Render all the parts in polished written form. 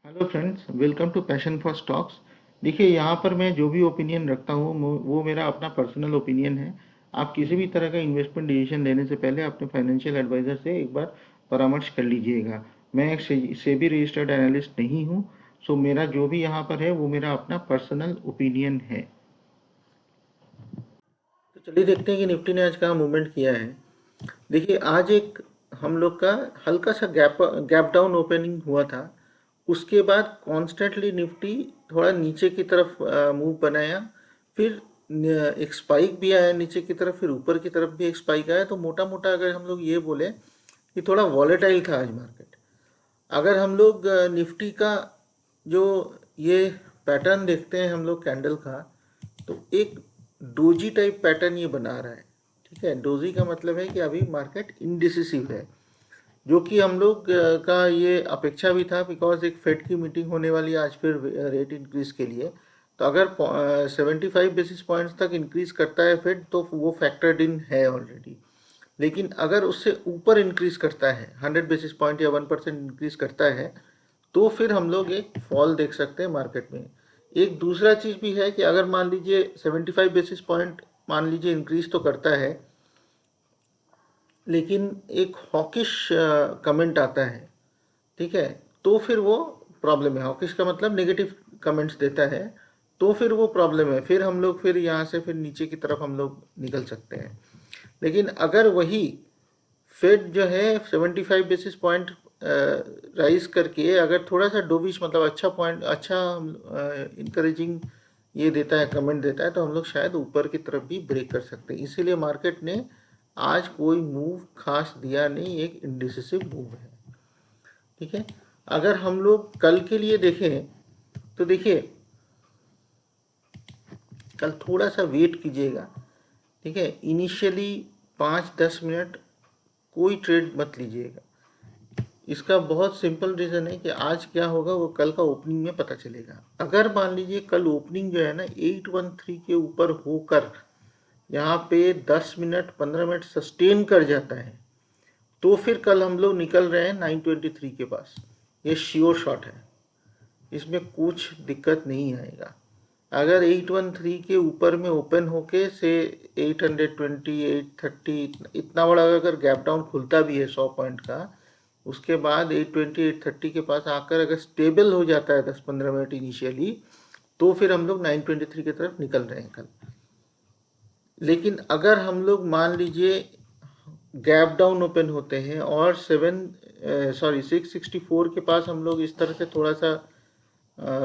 Hello friends, welcome to passion for stocks. देखिए, यहाँ पर मैं जो भी ओपिनियन रखता हूँ वो मेरा अपना पर्सनल ओपिनियन है। आप किसी भी तरह का इन्वेस्टमेंट डिसीजन लेने से पहले अपने फाइनेंशियल एडवाइज़र से एक बार परामर्श कर लीजिएगा। मैं एक सेबी रजिस्टर्ड एनालिस्ट नहीं हूँ। सो मेरा जो भी यहाँ पर है वो मेरा अपना पर्सनल ओपिनियन है। तो चलिए देखते हैं कि निफ्टी ने आज कहाँ मूवमेंट किया है। देखिए, आज एक हम लोग का हल्का सा गैप गैप डाउन ओपनिंग हुआ था। उसके बाद कॉन्स्टेंटली निफ्टी थोड़ा नीचे की तरफ मूव बनाया। फिर एक स्पाइक भी आया नीचे की तरफ, फिर ऊपर की तरफ भी एक स्पाइक आया। तो मोटा मोटा अगर हम लोग ये बोले कि थोड़ा वॉलेटाइल था आज मार्केट। अगर हम लोग निफ्टी का जो ये पैटर्न देखते हैं हम लोग कैंडल का, तो एक डोजी टाइप पैटर्न ये बना रहा है। ठीक है, डोजी का मतलब है कि अभी मार्केट इनडिसिसिव है, जो कि हम लोग का ये अपेक्षा भी था, बिकॉज एक फेड की मीटिंग होने वाली है आज फिर रेट इंक्रीज के लिए। तो अगर 75 बेसिस पॉइंट्स तक इंक्रीज करता है फेड तो वो फैक्टर्ड इन है ऑलरेडी। लेकिन अगर उससे ऊपर इंक्रीज करता है 100 बेसिस पॉइंट या 1% इंक्रीज करता है, तो फिर हम लोग एक फॉल देख सकते हैं मार्केट में। एक दूसरा चीज़ भी है कि अगर मान लीजिए 75 बेसिस पॉइंट मान लीजिए इंक्रीज तो करता है, लेकिन एक हॉकिश कमेंट आता है, ठीक है, तो फिर वो प्रॉब्लम है। हॉकिश का मतलब नेगेटिव कमेंट्स देता है, तो फिर वो प्रॉब्लम है। फिर हम लोग फिर यहाँ से फिर नीचे की तरफ हम लोग निकल सकते हैं। लेकिन अगर वही फेड जो है 75 बेसिस पॉइंट राइज करके अगर थोड़ा सा डोविश मतलब अच्छा पॉइंट अच्छा इंकरेजिंग ये देता है, कमेंट देता है, तो हम लोग शायद ऊपर की तरफ भी ब्रेक कर सकते हैं। इसीलिए मार्केट ने आज कोई मूव खास दिया नहीं, एक इंडिसिसिव मूव है। ठीक है, अगर हम लोग कल के लिए देखें तो देखिए, कल थोड़ा सा वेट कीजिएगा। ठीक है, इनिशियली 5-10 मिनट कोई ट्रेड मत लीजिएगा। इसका बहुत सिंपल रीज़न है कि आज क्या होगा वो कल का ओपनिंग में पता चलेगा। अगर मान लीजिए कल ओपनिंग जो है ना 813 के ऊपर होकर यहाँ पे 10 मिनट 15 मिनट सस्टेन कर जाता है, तो फिर कल हम लोग निकल रहे हैं 923 के पास। ये श्योर शॉट है, इसमें कुछ दिक्कत नहीं आएगा। अगर 813 के ऊपर में ओपन होके से 820 830 इतना बड़ा अगर गैप डाउन खुलता भी है 100 पॉइंट का, उसके बाद 820 830 के पास आकर अगर स्टेबल हो जाता है 10-15 मिनट इनिशियली, तो फिर हम लोग 923 की तरफ निकल रहे हैं कल। लेकिन अगर हम लोग मान लीजिए गैप डाउन ओपन होते हैं और 664 के पास हम लोग इस तरह से थोड़ा सा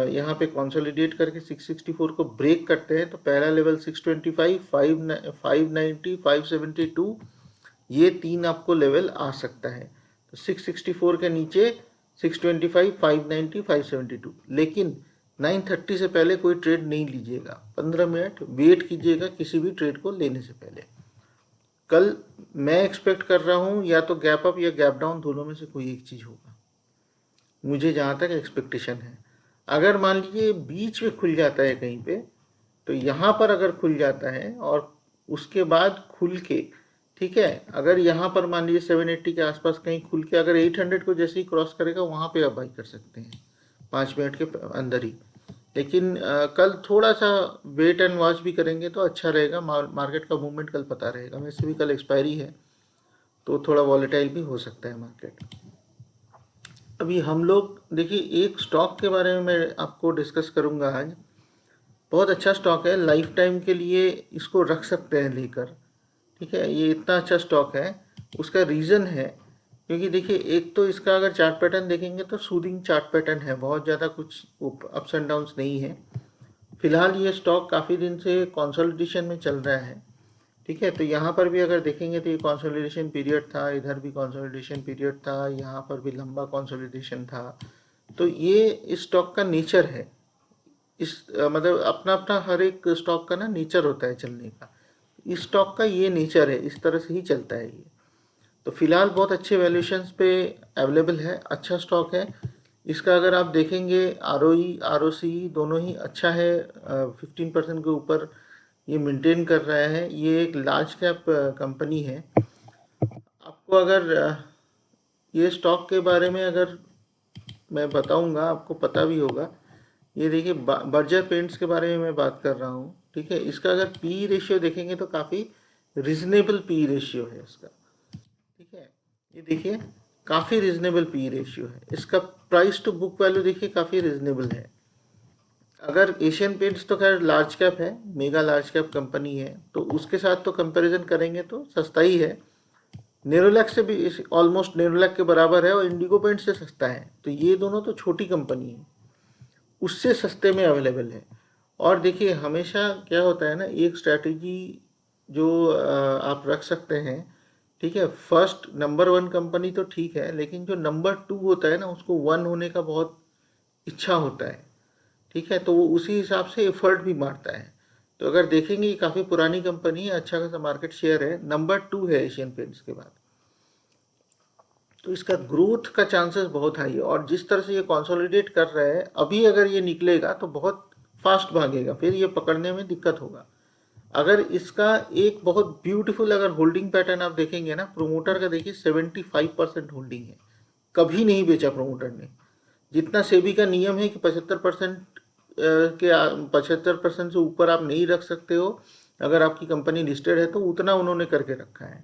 यहाँ पे कंसोलिडेट करके 664 को ब्रेक करते हैं, तो पहला लेवल 625 590 572 ये तीन आपको लेवल आ सकता है। तो 664 के नीचे 625 590 572। लेकिन 930 से पहले कोई ट्रेड नहीं लीजिएगा, 15 मिनट वेट कीजिएगा किसी भी ट्रेड को लेने से पहले। कल मैं एक्सपेक्ट कर रहा हूँ या तो गैप अप या गैप डाउन, दोनों में से कोई एक चीज़ होगा, मुझे जहाँ तक एक्सपेक्टेशन है। अगर मान लीजिए बीच में खुल जाता है कहीं पे, तो यहाँ पर अगर खुल जाता है और उसके बाद खुल के, ठीक है, अगर यहाँ पर मान लीजिए 780 के आसपास कहीं खुल के अगर 800 को जैसे ही क्रॉस करेगा, वहाँ पे आप बाई कर सकते हैं 5 मिनट के अंदर ही। लेकिन कल थोड़ा सा वेट एंड वॉच भी करेंगे तो अच्छा रहेगा। मार्केट का मूवमेंट कल पता रहेगा। वैसे भी कल एक्सपायरी है, तो थोड़ा वॉलेटाइल भी हो सकता है मार्केट। अभी हम लोग देखिए, एक स्टॉक के बारे में मैं आपको डिस्कस करूंगा आज। बहुत अच्छा स्टॉक है, लाइफ टाइम के लिए इसको रख सकते हैं लेकर। ठीक है, ये इतना अच्छा स्टॉक है। उसका रीज़न है क्योंकि देखिए, एक तो इसका अगर चार्ट पैटर्न देखेंगे तो सूदिंग चार्ट पैटर्न है, बहुत ज़्यादा कुछ अप्स एंड डाउन्स नहीं है। फिलहाल ये स्टॉक काफ़ी दिन से कंसोलिडेशन में चल रहा है। ठीक है, तो यहाँ पर भी अगर देखेंगे तो ये कंसोलिडेशन पीरियड था, इधर भी कंसोलिडेशन पीरियड था, यहाँ पर भी लंबा कंसोलिडेशन था। तो ये इस स्टॉक का नेचर है। इस मतलब अपना अपना हर एक स्टॉक का ना नेचर होता है चलने का। इस स्टॉक का ये नेचर है, इस तरह से ही चलता है ये। तो फिलहाल बहुत अच्छे वैल्यूएशंस पे अवेलेबल है, अच्छा स्टॉक है। इसका अगर आप देखेंगे आरओई आरओसी दोनों ही अच्छा है। 15% के ऊपर ये मेंटेन कर रहा है। ये एक लार्ज कैप कंपनी है। आपको अगर ये स्टॉक के बारे में अगर मैं बताऊंगा, आपको पता भी होगा। ये देखिए बर्जर पेंट्स के बारे में मैं बात कर रहा हूँ, ठीक है। इसका अगर पी रेशियो देखेंगे तो काफ़ी रिजनेबल पी रेशियो है इसका, ठीक है। ये देखिए काफ़ी रिजनेबल पी रेशियो है इसका। प्राइस टू बुक वैल्यू देखिए काफ़ी रिजनेबल है। अगर एशियन पेंट्स तो खैर लार्ज कैप है, मेगा लार्ज कैप कंपनी है, तो उसके साथ तो कंपैरिजन करेंगे तो सस्ता ही है। नेरोलैक से भी ऑलमोस्ट नेरोलैक के बराबर है, और इंडिगो पेंट से सस्ता है। तो ये दोनों तो छोटी कंपनी है, उससे सस्ते में अवेलेबल है। और देखिए हमेशा क्या होता है ना, एक स्ट्रैटेजी जो आप रख सकते हैं, ठीक है। फर्स्ट नंबर वन कंपनी तो ठीक है, लेकिन जो नंबर टू होता है ना, उसको वन होने का बहुत इच्छा होता है, ठीक है। तो वो उसी हिसाब से एफर्ट भी मारता है। तो अगर देखेंगे ये काफ़ी पुरानी कंपनी है, अच्छा खासा मार्केट शेयर है, नंबर टू है एशियन पेंट्स के बाद। तो इसका ग्रोथ का चांसेस बहुत हाई है, और जिस तरह से ये कंसोलिडेट कर रहा है, अभी अगर ये निकलेगा तो बहुत फास्ट भागेगा, फिर ये पकड़ने में दिक्कत होगा। अगर इसका एक बहुत ब्यूटीफुल अगर होल्डिंग पैटर्न आप देखेंगे ना, प्रोमोटर का देखिए 75% होल्डिंग है, कभी नहीं बेचा प्रोमोटर ने। जितना सेबी का नियम है कि 75% के 75% से ऊपर आप नहीं रख सकते हो अगर आपकी कंपनी लिस्टेड है, तो उतना उन्होंने करके रखा है,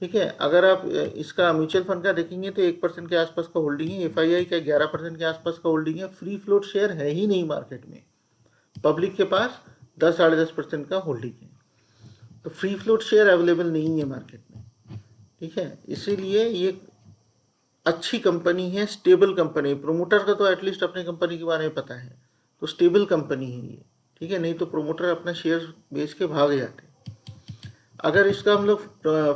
ठीक है। अगर आप इसका म्यूचुअल फंड का देखेंगे तो 1% के आसपास का होल्डिंग है, एफआईआई का 11% के आसपास का होल्डिंग है। फ्री फ्लोट शेयर है ही नहीं मार्केट में, पब्लिक के पास 10-10.5% का होल्डिंग है। तो फ्री फ्लोट शेयर अवेलेबल नहीं है मार्केट में, ठीक है। इसीलिए ये अच्छी कंपनी है, स्टेबल कंपनी है। प्रोमोटर का तो एटलीस्ट अपने कंपनी के बारे में पता है, तो स्टेबल कंपनी है ये, ठीक है। नहीं तो प्रोमोटर अपना शेयर बेच के भाग जाते। अगर इसका हम लोग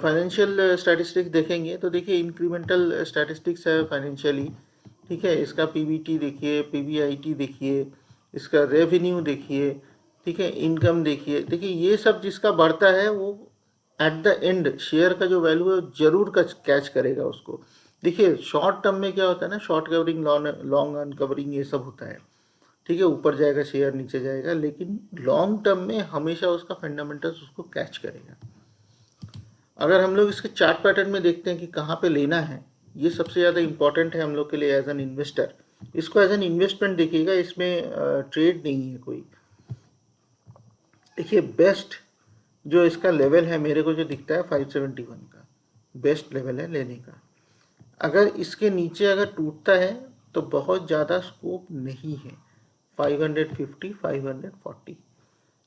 फाइनेंशियल स्टैटिस्टिक्स देखेंगे तो देखिए इंक्रीमेंटल स्टैटिस्टिक्स है फाइनेंशियली, ठीक है। इसका पीबीटी देखिए, पीबीआईटी देखिए, इसका रेवेन्यू देखिए, ठीक है, इनकम देखिए। देखिए ये सब जिसका बढ़ता है वो एट द एंड शेयर का जो वैल्यू है जरूर कैच करेगा उसको। देखिए शॉर्ट टर्म में क्या होता है ना, शॉर्ट कवरिंग, लॉन्ग अनकवरिंग, ये सब होता है, ठीक है। ऊपर जाएगा शेयर, नीचे जाएगा, लेकिन लॉन्ग टर्म में हमेशा उसका फंडामेंटल्स उसको कैच करेगा। अगर हम लोग इसके चार्ट पैटर्न में देखते हैं कि कहाँ पे लेना है, ये सबसे ज़्यादा इंपॉर्टेंट है हम लोग के लिए एज एन इन्वेस्टर। इसको एज एन इन्वेस्टमेंट देखिएगा, इसमें ट्रेड नहीं है कोई। देखिए बेस्ट जो इसका लेवल है, मेरे को जो दिखता है 571 का बेस्ट लेवल है लेने का। अगर इसके नीचे अगर टूटता है तो बहुत ज़्यादा स्कोप नहीं है। 550, 540,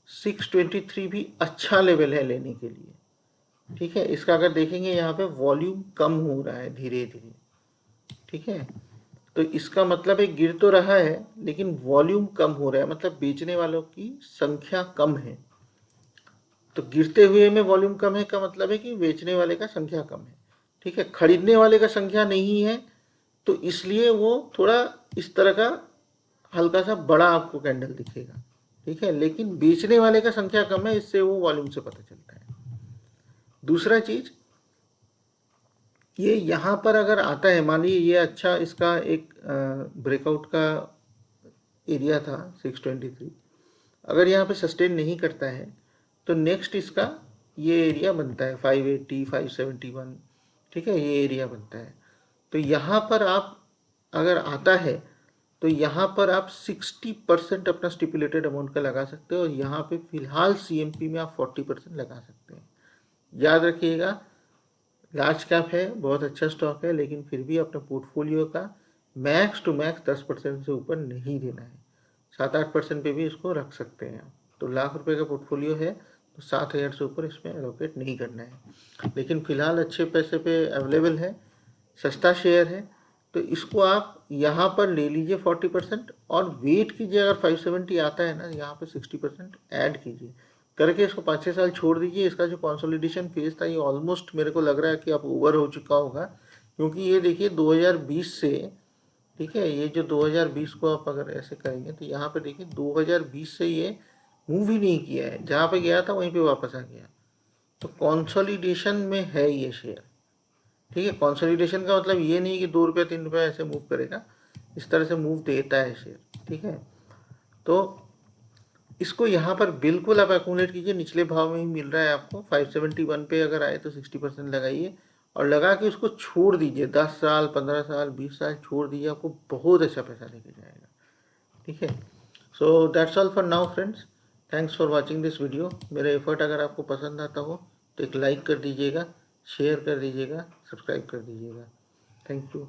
623 भी अच्छा लेवल है लेने के लिए, ठीक है। इसका अगर देखेंगे यहाँ पे वॉल्यूम कम हो रहा है धीरे धीरे, ठीक है। तो इसका मतलब है गिर तो रहा है लेकिन वॉल्यूम कम हो रहा है, मतलब बेचने वालों की संख्या कम है। तो गिरते हुए में वॉल्यूम कम है का मतलब है कि बेचने वाले का संख्या कम है, ठीक है। खरीदने वाले का संख्या नहीं है, तो इसलिए वो थोड़ा इस तरह का हल्का सा बड़ा आपको कैंडल दिखेगा, ठीक है। लेकिन बेचने वाले का संख्या कम है, इससे वो वॉल्यूम से पता चलता है। दूसरा चीज, ये यहाँ पर अगर आता है, मान लीजिए ये अच्छा इसका एक ब्रेकआउट का एरिया था 623, अगर यहाँ पे सस्टेन नहीं करता है तो नेक्स्ट इसका ये एरिया बनता है 580, 571, ठीक है, ये एरिया बनता है। तो यहाँ पर आप अगर आता है तो यहाँ पर आप 60% अपना स्टिपुलेटेड अमाउंट का लगा सकते हो, और यहाँ पे फिलहाल सीएमपी में आप 40% लगा सकते हैं। याद रखिएगा लार्ज कैप है, बहुत अच्छा स्टॉक है, लेकिन फिर भी अपने पोर्टफोलियो का मैक्स टू मैक्स 10% से ऊपर नहीं देना है। 7-8% पे भी इसको रख सकते हैं आप। तो ₹1,00,000 का पोर्टफोलियो है तो 7,000 से ऊपर इसमें एलोकेट नहीं करना है। लेकिन फिलहाल अच्छे पैसे पे अवेलेबल है, सस्ता शेयर है, तो इसको आप यहाँ पर ले लीजिए 40%, और वेट कीजिए अगर 570 आता है ना, यहाँ पे 60% ऐड कीजिए करके इसको 5-6 साल छोड़ दीजिए। इसका जो कंसोलिडेशन फेज था ये ऑलमोस्ट मेरे को लग रहा है कि अब ओवर हो चुका होगा, क्योंकि ये देखिए 2020 से, ठीक है, ये जो 2020 को आप अगर ऐसे करेंगे तो यहाँ पे देखिए 2020 से ये मूव ही नहीं किया है, जहाँ पे गया था वहीं पे वापस आ गया। तो कंसोलिडेशन में है ये शेयर, ठीक है। कंसोलिडेशन का मतलब ये नहीं कि ₹2 ₹3 ऐसे मूव करेगा, इस तरह से मूव देता है शेयर, ठीक है। तो इसको यहाँ पर बिल्कुल आप एक्यूमुलेट कीजिए, निचले भाव में ही मिल रहा है आपको। 571 पे अगर आए तो 60% लगाइए, और लगा कि उसको छोड़ दीजिए, 10 साल 15 साल 20 साल छोड़ दीजिए, आपको बहुत अच्छा पैसा लेके जाएगा। ठीक है, so that's all for now friends, thanks for watching this video. मेरा एफर्ट अगर आपको पसंद आता हो तो एक लाइक कर दीजिएगा, शेयर कर दीजिएगा, सब्सक्राइब कर दीजिएगा। Thank you.